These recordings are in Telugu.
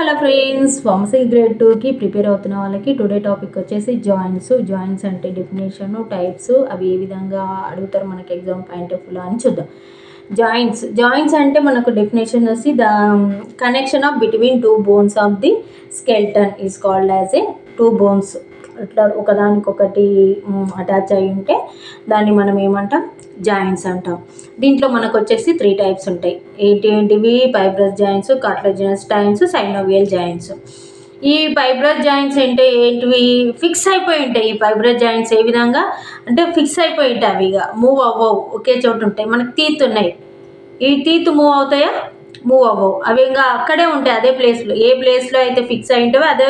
హలో ఫ్రెండ్స్, ఫార్మసీ గ్రేడ్ 2కి ప్రిపేర్ అవుతున్న వాళ్ళకి టుడే టాపిక్ వచ్చేసి జాయింట్స్ అంటే డెఫినేషన్, టైప్స్, అవి ఏ విధంగా అడుగుతారు మనకి ఎగ్జామ్ పాయింట్ ఆఫ్ వ్యూలో అని చూద్దాం. జాయింట్స్ అంటే మనకు డెఫినేషన్ వచ్చి the connection of between two bones of the skeleton is called as a two bones. ఇట్లా ఒకదానికొకటి అటాచ్ అయి ఉంటే దాన్ని మనం ఏమంటాం, జాయింట్స్ అంటాం. దీంట్లో మనకు వచ్చేసి 3 టైప్స్ ఉంటాయి. ఏంటివి? Fibrous joints, cartilaginous joints, synovial joints. ఈ ఫైబ్రస్ జాయింట్స్ అంటే ఏంటివి? ఫిక్స్ అయిపోయి ఉంటాయి. ఈ ఫైబ్రస్ జాయింట్స్ ఏ విధంగా అంటే ఫిక్స్ అయిపోయి ఉంటాయి. అవి ఇక మూవ్ అవ్వవు, ఒకే చోటు ఉంటాయి. మనకి టీత్ ఉన్నాయి, ఈ టీత్ మూవ్ అవుతాయా? మూవ్ అవ్వవు. అవి ఇంకా అక్కడే ఉంటాయి, అదే ప్లేస్లో. ఏ ప్లేస్లో అయితే ఫిక్స్ అయి ఉంటావో అదే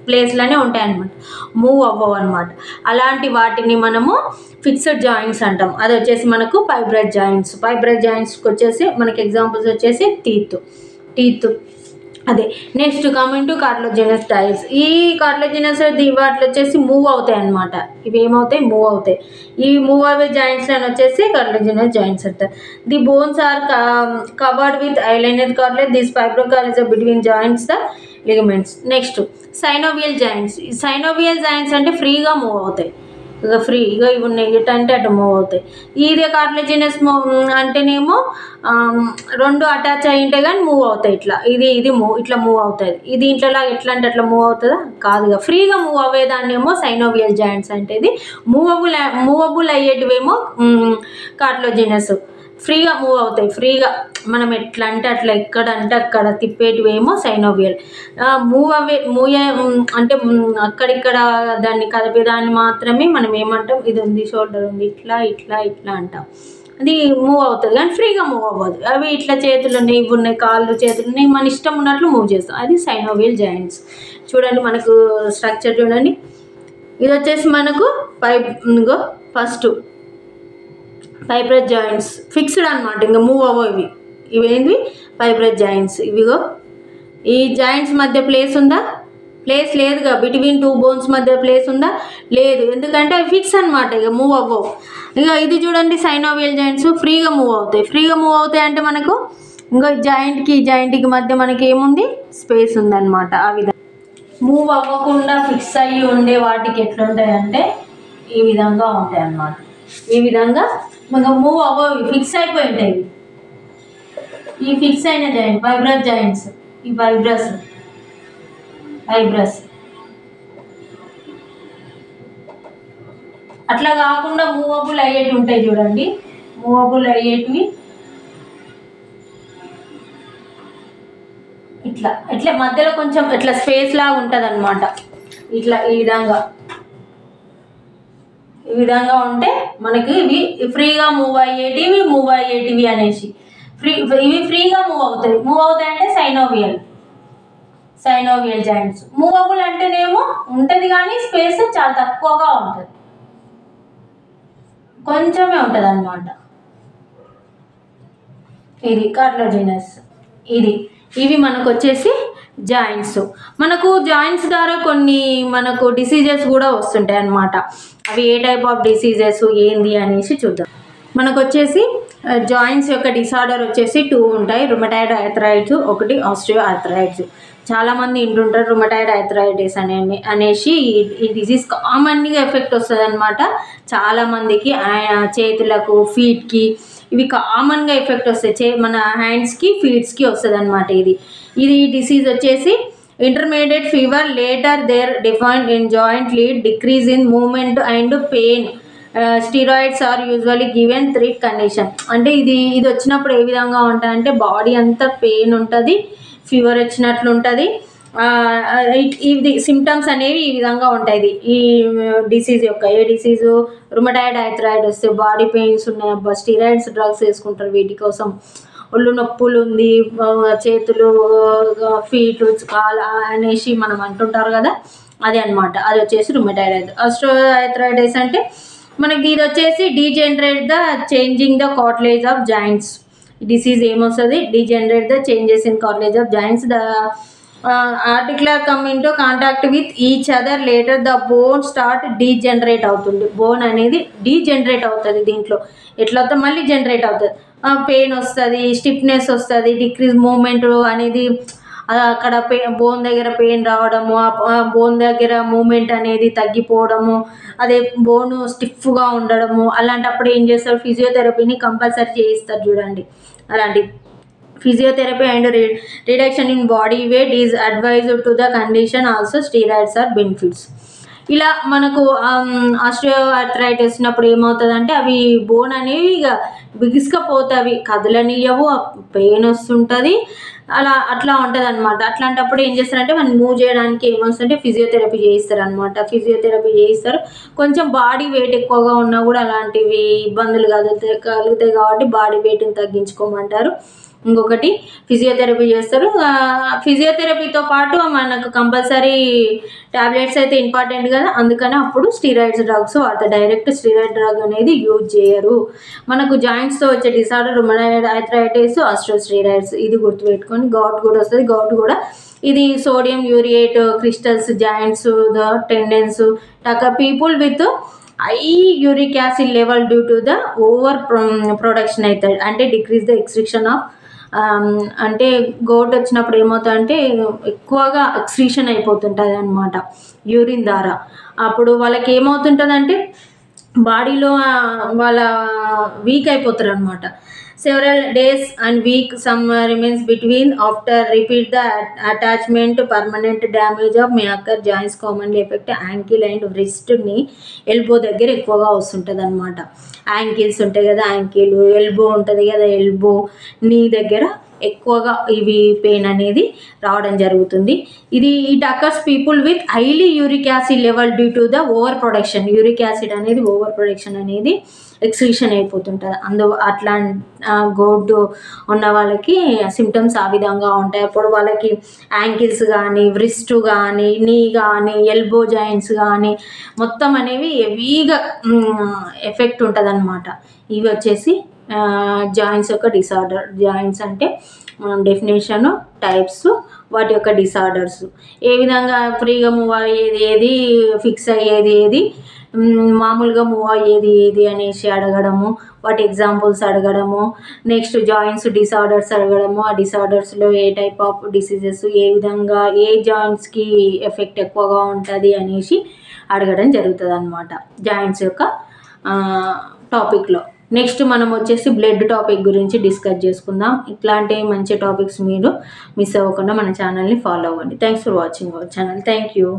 ప్లేస్లోనే ఉంటాయి అన్నమాట, మూవ్ అవ్వవు అనమాట. అలాంటి వాటిని మనము ఫిక్స్డ్ జాయింట్స్ అంటాం. అది వచ్చేసి మనకు ఫైబ్రస్ జాయింట్స్కి వచ్చేసి మనకి ఎగ్జాంపుల్స్ వచ్చేసి టీత్ అదే. Next coming to cartilaginous tiles. ఈ కార్టిలేజినస్ వాటిలో వచ్చేసి మూవ్ అవుతాయి అన్నమాట. ఇవి ఏమవుతాయి? మూవ్ అవుతాయి. ఈ మూవ్ అవే జాయింట్స్ అని వచ్చేసి కార్టిలేజినస్ జాయింట్స్ అంటారు. The bones are covered with hyaline cartilage. This fibrocartilage between joints the ligaments. Next synovial joints అంటే ఫ్రీగా మూవ్ అవుతాయి. ఇక ఫ్రీగా ఇవి ఉన్నాయి, ఇటు అంటే అటు మూవ్ అవుతాయి. ఇదే కార్టిలేజినస్ అంటేనేమో రెండు అటాచ్ అయి ఉంటే కానీ మూవ్ అవుతాయి. ఇట్లా మూవ్ అవుతుంది. ఇది ఇంట్లో ఎట్లా అంటే అట్లా మూవ్ అవుతుందా? కాదుగా, ఫ్రీగా మూవ్ అవ్వేదాన్నేమో సైనోవియల్ జాయింట్స్ అంటే. ఇది మూవబుల్ అయ్యేటివేమో కార్టిలేజినస్. ఫ్రీగా మూవ్ అవుతాయి, ఫ్రీగా మనం ఎట్లా అంటే అట్లా, ఎక్కడ అంటే అక్కడ తిప్పేటివేమో సైనోవియల్. అంటే అక్కడిక్కడ దాన్ని కదిపేదాన్ని మాత్రమే మనం ఏమంటాం, ఇది ఉంది, షోల్డర్ ఉంది, ఇట్లా అంటాం. అది మూవ్ అవుతుంది కానీ ఫ్రీగా మూవ్ అవ్వదు. అవి ఇట్లా చేతులు ఉన్నాయి, ఇవి ఉన్నాయి, కాళ్ళు చేతులు ఉన్నాయి, మన ఇష్టం ఉన్నట్లు మూవ్ చేస్తాం. అది సైనోవియల్ జాయింట్స్. చూడండి మనకు స్ట్రక్చర్ చూడండి. ఇది వచ్చేసి మనకు ఫస్ట్ ఫైబ్రస్ జాయింట్స్ ఫిక్స్డ్ అనమాట, ఇంకా మూవ్ అవ్వవు. ఇవేంటి? Fibrous joints. ఇవిగో ఈ జాయింట్స్ మధ్య ప్లేస్ ఉందా? ప్లేస్ లేదుగా. బిట్వీన్ టూ బోన్స్ మధ్య ప్లేస్ ఉందా? లేదు. ఎందుకంటే అవి ఫిక్స్ అనమాట, ఇక మూవ్ అవ్వవు. ఇక ఇది చూడండి సైనోవియల్ జాయింట్స్ ఫ్రీగా మూవ్ అవుతాయి అంటే మనకు ఇంకా జాయింట్కి మధ్య మనకి ఏముంది? స్పేస్ ఉందన్నమాట. ఆ విధంగా మూవ్ అవ్వకుండా ఫిక్స్ అయ్యి ఉండే వాటికి ఎట్లుంటాయి అంటే ఈ విధంగా ఉంటాయి అన్నమాట. ఈ విధంగా ఇంకా మూవ్ అవ్వవు, ఫిక్స్ అయిపోయి ఉంటాయి. ఈ ఫిక్స్ అయిన జాయింట్ ఫైబ్రస్ జాయింట్స్. ఈ ఫైబ్రస్ అట్లా కాకుండా మూవబుల్ అయ్యేటివి ఉంటాయి చూడండి. మూవబుల్ అయ్యేటివి ఇట్లా మధ్యలో కొంచెం ఇట్లా స్పేస్ లాగా ఉంటుంది అనమాట. ఇట్లా ఈ విధంగా ఉంటే మనకి ఇవి ఫ్రీగా మూవ్ అయ్యేటివి అనేసి. ఇవి ఫ్రీగా మూవ్ అవుతాయి అంటే సైనోవియల్ జాయింట్స్. మూవబుల్ అంటేనేమో ఉంటుంది కానీ స్పేస్ చాలా తక్కువగా ఉంటుంది, కొంచెమే ఉంటుంది అన్నమాట. ఇది కార్టిలేజినస్. ఇవి మనకు వచ్చేసి జాయింట్స్. మనకు జాయింట్స్ ద్వారా కొన్ని మనకు డిసీజెస్ కూడా వస్తుంటాయి అన్నమాట. అవి ఏ టైప్ ఆఫ్ డిసీజెస్ ఏంది అనేసి చూద్దాం. మనకు వచ్చేసి జాయింట్స్ యొక్క డిసార్డర్ వచ్చేసి 2 ఉంటాయి. రుమటాయిడ్ ఆర్థరైటిస్, ఒకటి ఆస్టియో ఆర్థరైటిస్. చాలామంది వింటుంటారు రుమటాయిడ్ ఆర్థరైటిస్ అనేసి. ఈ డిసీజ్ కామన్గా ఎఫెక్ట్ వస్తుంది అనమాట చాలామందికి. చేతులకు, ఫీట్కి ఇవి కామన్గా ఎఫెక్ట్ వస్తాయి. మన హ్యాండ్స్కి, ఫీట్స్కి వస్తుంది అనమాట. ఇది డిసీజ్ వచ్చేసి intermediate fever later there defined in joint lead decrease in movement and pain. Steroids are usually given 3 condition. అంటే ఇది వచ్చినప్పుడు ఏ విధంగా ఉంటుందంటే బాడీ అంతా పెయిన్ ఉంటుంది, ఫీవర్ వచ్చినట్లు ఉంటుంది. ఇది సిమ్టమ్స్ అనేవి ఈ విధంగా ఉంటాయి. ఈ డిసీజ్ యొక్క ఏ డిసీజు? రుమటాయిడ్ ఆర్థరైటిస్ వస్తే బాడీ పెయిన్స్ ఉన్నాయి, అబ్బా స్టీరాయిడ్స్ డ్రగ్స్ వేసుకుంటారు వీటి కోసం. ఒళ్ళు నొప్పులు ఉంది, చేతులు, ఫీట్, కాలు అనేసి మనం అంటుంటారు కదా, అది అనమాట. అది వచ్చేసి రుమటాయిడ్ ఆర్థరైటిస్. ఆస్టియో ఆర్థరైటిస్ అంటే మనకి ఇది వచ్చేసి degenerate the changing the cartilage of joints. Disease ఏమొస్తుంది? Degenerate the changes in cartilage of joints. The articular come into contact with each other later the bone start degenerate అవుతుంది. బోన్ అనేది డీజనరేట్ అవుతుంది. దీంట్లో ఎట్లా అవుతుంది? మళ్ళీ జనరేట్ అవుతుంది. పెయిన్ వస్తుంది, స్టిఫ్నెస్ వస్తుంది, డిక్రీజ్ మూమెంట్ అనేది అక్కడ బోన్ దగ్గర పెయిన్ రావడము, ఆ బోన్ దగ్గర మూమెంట్ అనేది తగ్గిపోవడము, అదే బోను స్టిఫ్గా ఉండడము, అలాంటప్పుడు ఏం చేస్తారు, ఫిజియోథెరపీని కంపల్సరీ చేయిస్తారు చూడండి. అలాంటి physiotherapy and reduction in body weight is advised to the condition. Also steroids are benefits. ఇలా మనకు ఆస్ట్రియో ఆర్థరైటిస్ ఉన్నప్పుడు ఏమవుతుందంటే అవి బోన్ అనేవి ఇక బిగుసుకపోతాయి, కదలనియవు, పెయిన్ వస్తుంటుంది, అట్లా ఉంటుంది అనమాట. అట్లాంటప్పుడు ఏం చేస్తారంటే మనం మూవ్ చేయడానికి ఏమొస్తుంటే ఫిజియోథెరపీ చేయిస్తారు అనమాట. ఫిజియోథెరపీ చేయిస్తారు. కొంచెం బాడీ వెయిట్ ఎక్కువగా ఉన్నా కూడా అలాంటివి ఇబ్బందులు కలుగుతాయి కాబట్టి బాడీ వెయిట్ని తగ్గించుకోమంటారు. ఇంకొకటి ఫిజియోథెరపీ చేస్తారు. ఫిజియోథెరపీతో పాటు మనకు కంపల్సరీ టాబ్లెట్స్ అయితే ఇంపార్టెంట్ కదా, అందుకని అప్పుడు స్టీరాయిడ్స్ డ్రగ్స్ వాడతారు. డైరెక్ట్ స్టీరాయిడ్ డ్రగ్ అనేది యూజ్ చేయరు. మనకు జాయింట్స్తో వచ్చే డిసార్డర్ రుమటాయిడ్ ఆర్థరైటిస్, ఆస్టియోస్క్లెరోసిస్, ఇది గుర్తుపెట్టుకొని. గౌట్ కూడా వస్తుంది. గౌట్ కూడా ఇది sodium urate crystals joints tendons people with high uric acid level due to the over production అవుతుంది, అంటే డిక్రీజ్ ద ఎక్స్ట్రిక్షన్ ఆఫ్, అంటే గౌట్ వచ్చినప్పుడు ఏమవుతుందంటే ఎక్కువగా ఎక్స్క్రీషన్ అయిపోతుంటుంది అనమాట యూరిన్ ద్వారా. అప్పుడు వాళ్ళకి ఏమవుతుంటుందంటే బాడీలో వాళ్ళ వీక్ అయిపోతారు అనమాట. several days and week some remains between after repeat the attachment. Permanent damage of may occur. Joints commonly affect ankle and wrist ని ఎల్బో దగ్గర ఎక్కువగా వస్తుంటుంది అనమాట. యాంకిల్స్ ఉంటాయి కదా, యాంకిల్, ఎల్బో ఉంటుంది కదా, ఎల్బో, నీ దగ్గర ఎక్కువగా ఇవి పెయిన్ అనేది రావడం జరుగుతుంది. It occurs people with highly uric acid level due to the over production. Uric acid అనేది ఓవర్ ప్రొడక్షన్ అనేది ఎక్స్క్రీషన్ అయిపోతుంటుంది. అట్లా గౌట్ ఉన్న వాళ్ళకి సిమ్టమ్స్ ఆ విధంగా ఉంటాయి. అప్పుడు వాళ్ళకి యాంకిల్స్ కానీ, వ్రిస్ట్ కానీ, నీ కానీ, ఎల్బో జాయింట్స్ కానీ మొత్తం అనేవి హెవీగా ఎఫెక్ట్ ఉంటుంది అనమాట. ఇవి వచ్చేసి జాయింట్స్ యొక్క డిసార్డర్. జాయింట్స్ అంటే డెఫినేషన్, టైప్స్, వాటి యొక్క డిసార్డర్స్, ఏ విధంగా ఫ్రీగా మూవ్ అయ్యేది ఏది, ఫిక్స్ అయ్యేది ఏది, మామూలుగా మూవ్ అయ్యేది ఏది అనేసి అడగడము, వాటి ఎగ్జాంపుల్స్ అడగడము, నెక్స్ట్ జాయింట్స్ డిసార్డర్స్ అడగడము, ఆ డిసార్డర్స్లో ఏ టైప్ ఆఫ్ డిసీజెస్, ఏ విధంగా ఏ జాయింట్స్కి ఎఫెక్ట్ ఎక్కువగా ఉంటుంది అనేసి అడగడం జరుగుతుంది అనమాట జాయింట్స్ యొక్క టాపిక్లో. నెక్స్ట్ మనం వచ్చేసి బ్లడ్ టాపిక్ గురించి డిస్కస్ చేసుకుందాం. ఇట్లాంటి మంచి టాపిక్స్ మీరు మిస్ అవ్వకుండా మన ఛానల్ని ఫాలో అవ్వండి. Thanks for watching our channel. Thank you.